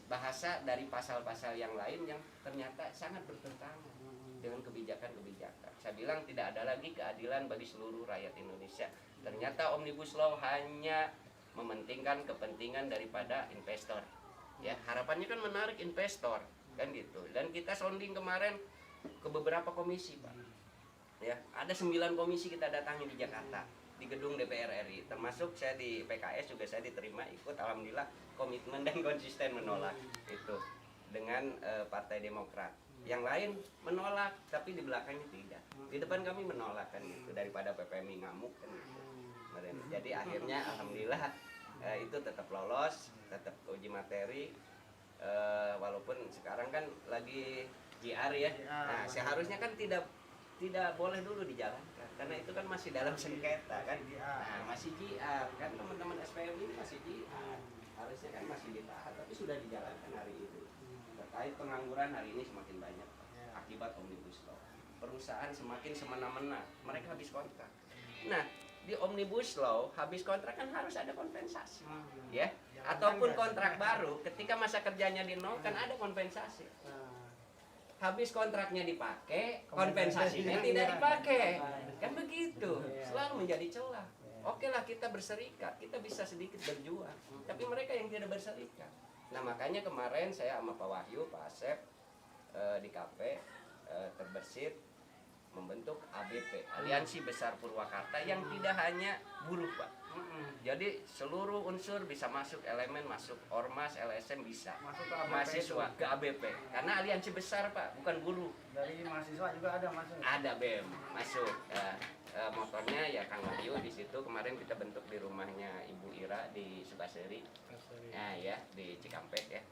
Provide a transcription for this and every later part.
bahasa dari pasal-pasal yang lain yang ternyata sangat bertentangan dengan kebijakan-kebijakan. Saya bilang tidak ada lagi keadilan bagi seluruh rakyat Indonesia. Ternyata Omnibus Law hanya mementingkan kepentingan daripada investor. Ya, harapannya kan menarik investor, kan gitu. Dan kita sounding kemarin ke beberapa komisi, Pak. Ya, ada 9 komisi kita datangi di Jakarta, di gedung DPR RI. Termasuk saya di PKS juga saya diterima ikut, alhamdulillah komitmen dan konsisten menolak itu dengan Partai Demokrat. Yang lain menolak, tapi di belakangnya tidak. Di depan kami menolak kan gitu, daripada PPMI ngamuk kan gitu. Jadi akhirnya alhamdulillah itu tetap lolos, tetap uji materi, walaupun sekarang kan lagi JR ya. Nah, seharusnya kan tidak boleh dulu dijalankan karena itu kan masih dalam sengketa kan. Nah, masih JR kan, teman-teman SPM ini masih JR. Harusnya kan masih ditahan, tapi sudah dijalankan hari ini. Terkait pengangguran hari ini semakin banyak akibat Omnibus Law. Perusahaan semakin semena-mena, mereka habis kontrak. Nah, di Omnibus Law habis kontrak kan harus ada kompensasi, ya. Ataupun kontrak baru, ketika masa kerjanya di nol kan ada kompensasi. Habis kontraknya dipakai, kompensasinya tidak dipakai, kan begitu. Selalu menjadi celah. Oke lah, kita berserikat, kita bisa sedikit berjuang, tapi mereka yang tidak berserikat. Nah, makanya kemarin saya sama Pak Wahyu, Pak Asep di KP terbersit membentuk ABP, Aliansi Besar Purwakarta, yang tidak hanya buruh, Pak. Jadi seluruh unsur bisa masuk, elemen masuk, ormas, LSM bisa masuk ke ABP, mahasiswa ke ABP, karena aliansi besar, Pak, bukan buruh. Dari mahasiswa juga ada masuk. Ada BEM masuk. Motornya ya Kang Wahyu di situ. Kemarin kita bentuk di rumahnya Ibu Ira di Sukaseri. Nah ya, di Cikampek ya.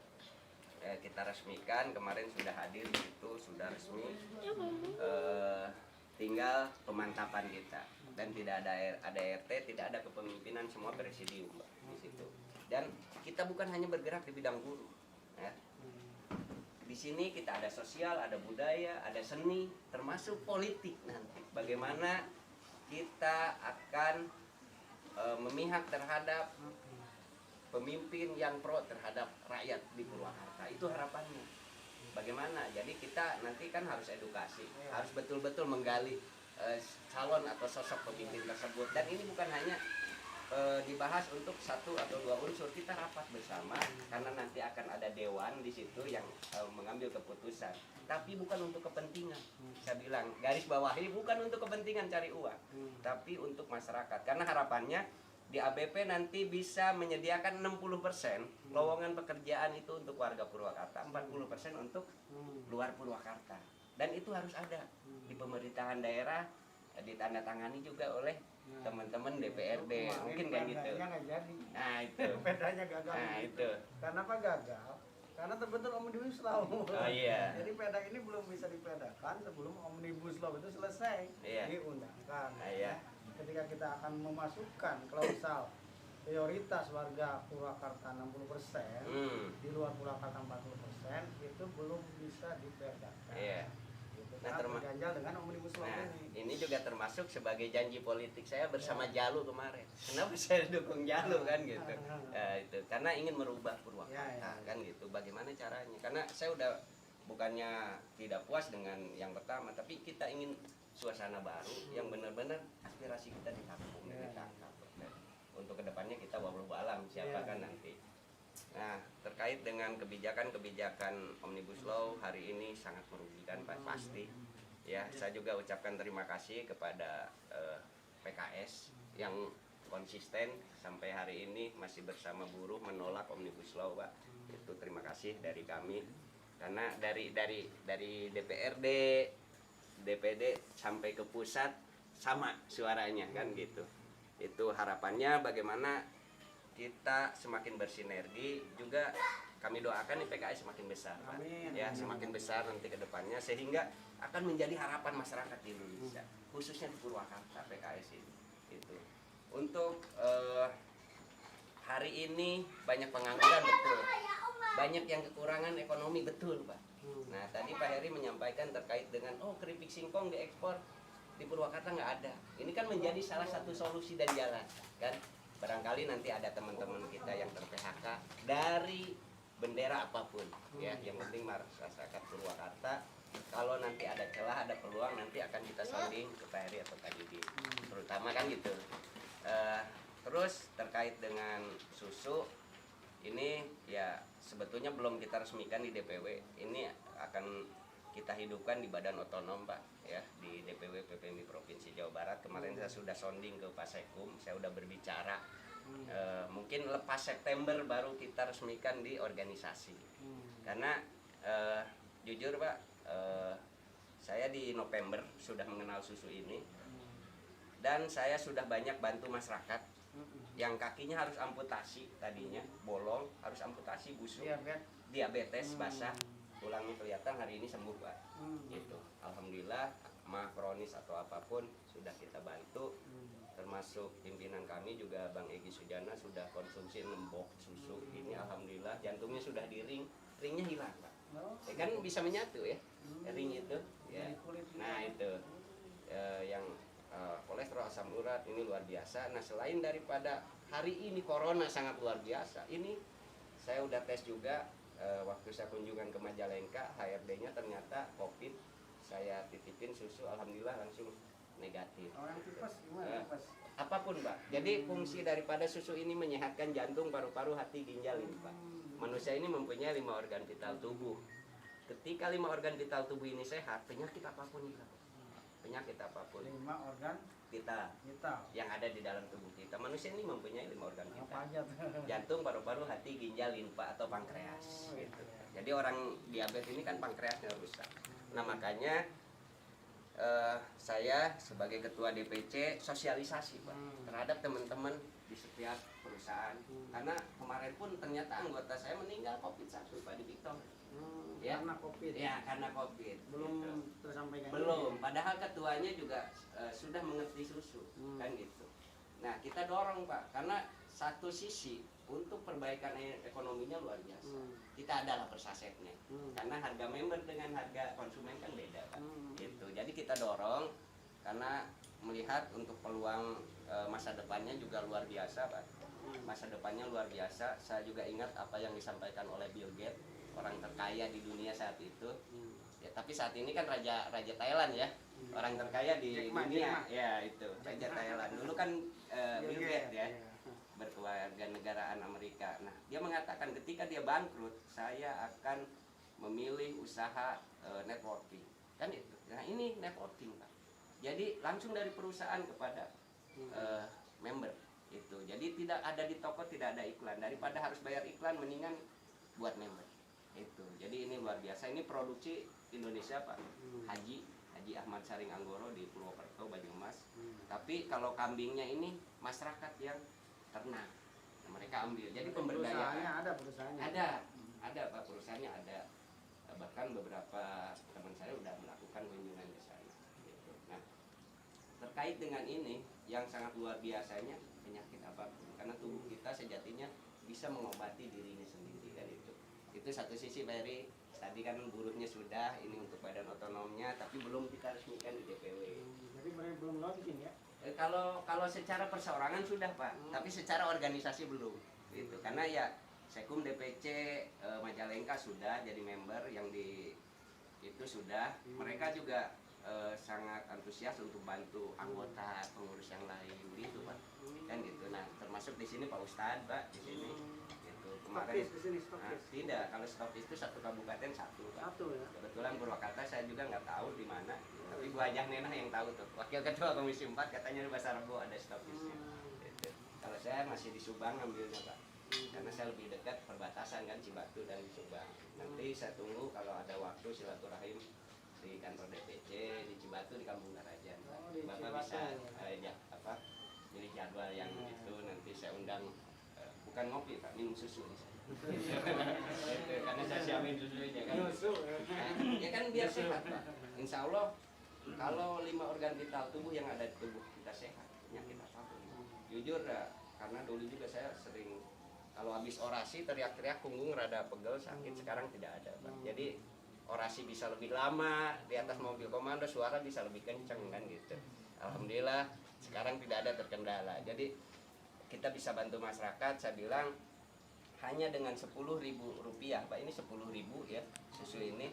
Kita resmikan, kemarin sudah hadir di situ, sudah resmi. Tinggal pemantapan kita, dan tidak ada RT, tidak ada kepemimpinan, semua presidium, Mbak, di situ. Dan kita bukan hanya bergerak di bidang guru, ya. Di sini kita ada sosial, ada budaya, ada seni, termasuk politik nanti. Bagaimana kita akan memihak terhadap pemimpin yang pro terhadap rakyat di Purwakarta. Itu harapannya. Bagaimana? Jadi kita nanti kan harus edukasi, harus betul-betul menggali calon atau sosok pemimpin tersebut. Dan ini bukan hanya dibahas untuk 1 atau 2 unsur, kita rapat bersama karena nanti akan ada dewan di situ yang mengambil keputusan. Tapi bukan untuk kepentingan. Saya bilang garis bawahi, bukan untuk kepentingan cari uang, tapi untuk masyarakat. Karena harapannya di ABP nanti bisa menyediakan 60% lowongan pekerjaan itu untuk warga Purwakarta, 40% untuk luar Purwakarta. Dan itu harus ada di pemerintahan daerah, ditandatangani juga oleh teman-teman DPRD. Mungkin kan gitu. Nah itu. Bedanya gagal. Nah itu. Karena apa gagal? Karena terbentuk Omnibus Law. Oh iya. Jadi peda ini belum bisa dipedakan sebelum Omnibus Law itu selesai diundangkan. Iya. Ketika kita akan memasukkan klausal prioritas warga Purwakarta 60%, di luar Purwakarta 40%, itu belum bisa dipedakan. Iya. Nah, terganjal dengan Omnibus Law ini juga termasuk sebagai janji politik saya bersama Jalu kemarin. Kenapa saya dukung Jalu kan gitu? Itu karena ingin merubah Purwakarta kan gitu. Bagaimana caranya? Karena saya udah bukannya tidak puas dengan yang pertama, tapi kita ingin suasana baru yang benar-benar aspirasi kita ditampung dan ditangkap. Untuk kedepannya kita wallahu alam siapa kan nanti. Nah, terkait dengan kebijakan-kebijakan Omnibus Law hari ini sangat merugikan, Pak, pasti. Ya, saya juga ucapkan terima kasih kepada PKS yang konsisten sampai hari ini masih bersama buruh menolak Omnibus Law, Pak. Itu terima kasih dari kami. Karena dari DPRD, DPD sampai ke pusat sama suaranya kan gitu. Itu harapannya bagaimana kita semakin bersinergi, juga kami doakan nih PKS semakin besar, Pak. Ya, semakin besar nanti ke depannya sehingga akan menjadi harapan masyarakat di Indonesia, khususnya di Purwakarta PKS ini. Itu. Untuk hari ini banyak pengangguran, betul. Banyak yang kekurangan ekonomi, betul, Pak. Nah, tadi Pak Heri menyampaikan terkait dengan keripik singkong diekspor di Purwakarta nggak ada. Ini kan menjadi salah satu solusi dan jalan, kan? Barangkali nanti ada teman-teman kita yang ter-PHK dari bendera apapun ya, yang penting masyarakat Purwakarta. Kalau nanti ada celah, ada peluang, nanti akan kita sounding ke Pak Heri atau Kak Didi, terutama kan gitu. Terus terkait dengan susu ini ya sebetulnya belum kita resmikan di DPW, ini akan kita hidupkan di badan otonom Pak ya, di DPW PPMI Provinsi Jawa Barat. Kemarin saya sudah sounding ke Pak Sekum, saya udah berbicara. Mungkin lepas September baru kita resmikan di organisasi. Karena jujur Pak, saya di November sudah mengenal susu ini, dan saya sudah banyak bantu masyarakat yang kakinya harus amputasi, tadinya bolong harus amputasi, busuk, diabetes basah, tulangnya kelihatan, hari ini sembuh Pak. Gitu. Alhamdulillah, mah kronis atau apapun sudah kita bantu. Termasuk pimpinan kami juga Bang Egy Sujana sudah konsumsi 6 box susu ini, alhamdulillah jantungnya sudah ringnya hilang Pak. Ya kan bisa menyatu ya, ring itu ya. Nah itu yang kolesterol, asam urat ini luar biasa. Nah selain daripada hari ini corona sangat luar biasa, ini saya udah tes juga waktu saya kunjungan ke Majalengka, HRD-nya ternyata COVID. Saya titipin susu, alhamdulillah langsung negatif. Orang tipes gimana tipes? Apapun Pak. Jadi fungsi daripada susu ini menyehatkan jantung, paru-paru, hati, ginjal ini Pak. Manusia ini mempunyai 5 organ vital tubuh. Ketika 5 organ vital tubuh ini sehat, penyakit apapun hilang. Penyakit apapun. 5 organ vital yang ada di dalam tubuh kita. Manusia ini mempunyai 5 organ vital. Apa aja? Jantung, paru-paru, hati, ginjal, limfa atau pankreas. Gitu. Jadi orang diabetes ini kan pankreasnya rusak. Nah makanya saya sebagai ketua DPC sosialisasi Pak terhadap teman-teman di setiap perusahaan. Karena kemarin pun ternyata anggota saya meninggal COVID-1 Pak di Victor. Ya, Karena COVID. Ya, karena COVID. Belum gitu. tersampaikan. Belum. Padahal ketuanya juga sudah mengerti susu, kan gitu. Nah, kita dorong Pak, karena satu sisi untuk perbaikan ekonominya luar biasa. Kita adalah persasetnya. Karena harga member dengan harga konsumen kan beda Pak. Gitu. Jadi kita dorong karena melihat untuk peluang masa depannya juga luar biasa Pak. Masa depannya luar biasa. Saya juga ingat apa yang disampaikan oleh Bill Gates, orang terkaya di dunia saat itu. Ya, tapi saat ini kan raja Thailand ya. Orang terkaya di dunia. Ya, itu. Raja Thailand. Dulu kan Bill Gates ya. Berkeluarga negaraan Amerika. Nah, dia mengatakan ketika dia bangkrut, saya akan memilih usaha networking. Kan itu. Nah, ini networking, Pak. Jadi langsung dari perusahaan kepada member itu. Jadi tidak ada di toko, tidak ada iklan. Daripada harus bayar iklan, mendingan buat member. Itu. Jadi ini luar biasa. Ini produksi Indonesia, Pak. Haji Ahmad Saring Anggoro di Purwokerto, Banyumas. Tapi kalau kambingnya ini masyarakat yang ternak. Nah, mereka ambil. Jadi pemberdayaan. Ada Pak, perusahaannya ada. Bahkan beberapa teman saya udah melakukan kunjungan ke sana. Gitu. Nah, terkait dengan ini yang sangat luar biasanya penyakit apapun, karena tubuh kita sejatinya bisa mengobati dirinya sendiri kan itu. Itu satu sisi Pak Heri. Tadi kan buruhnya sudah, ini untuk badan otonomnya, tapi belum kita resmikan di DPW. Jadi belum launching ya? Kalau secara perseorangan sudah Pak, tapi secara organisasi belum. Gitu. Karena ya Sekum DPC Majalengka sudah jadi member, yang di itu sudah. Mereka juga sangat antusias untuk bantu anggota pengurus yang lain gitu Pak. Kan gitu. Nah, termasuk di sini Pak Ustadz Pak di sini. Gitu. Kemarin Di sini stokis. tidak, kalau stokis itu satu kabupaten satu Pak. Satu ya. Kebetulan Purwakarta saya juga nggak tahu di mana. Tapi Bu Hajah Nenah yang tahu tuh. Wakil Ketua Komisi 4 katanya di Pasar Rebo ada stokisnya. Gitu. Kalau saya masih di Subang ngambilnya Pak. Karena saya lebih dekat perbatasan kan Cibatu dan Subang. Nanti saya tunggu kalau ada waktu silaturahim di kantor DPC di Cibatu di Kampung Karajan. Bapak bisa pilih jadwal yang itu, nanti saya undang, bukan ngopi Pak, minum susu di sana. Karena saya siapin susunya kan. Ya kan biar sehat Pak. Insya Allah kalau 5 organ vital tubuh yang ada di tubuh kita sehat, penyakit apapun. Jujur ya, karena dulu juga saya sering kalau habis orasi teriak-teriak punggung rada pegel sakit, sekarang tidak ada Pak. Jadi orasi bisa lebih lama, di atas mobil komando suara bisa lebih kenceng kan gitu. Alhamdulillah sekarang tidak ada terkendala. Jadi kita bisa bantu masyarakat. Saya bilang hanya dengan Rp10.000, Pak, ini Rp10.000 ya susu ini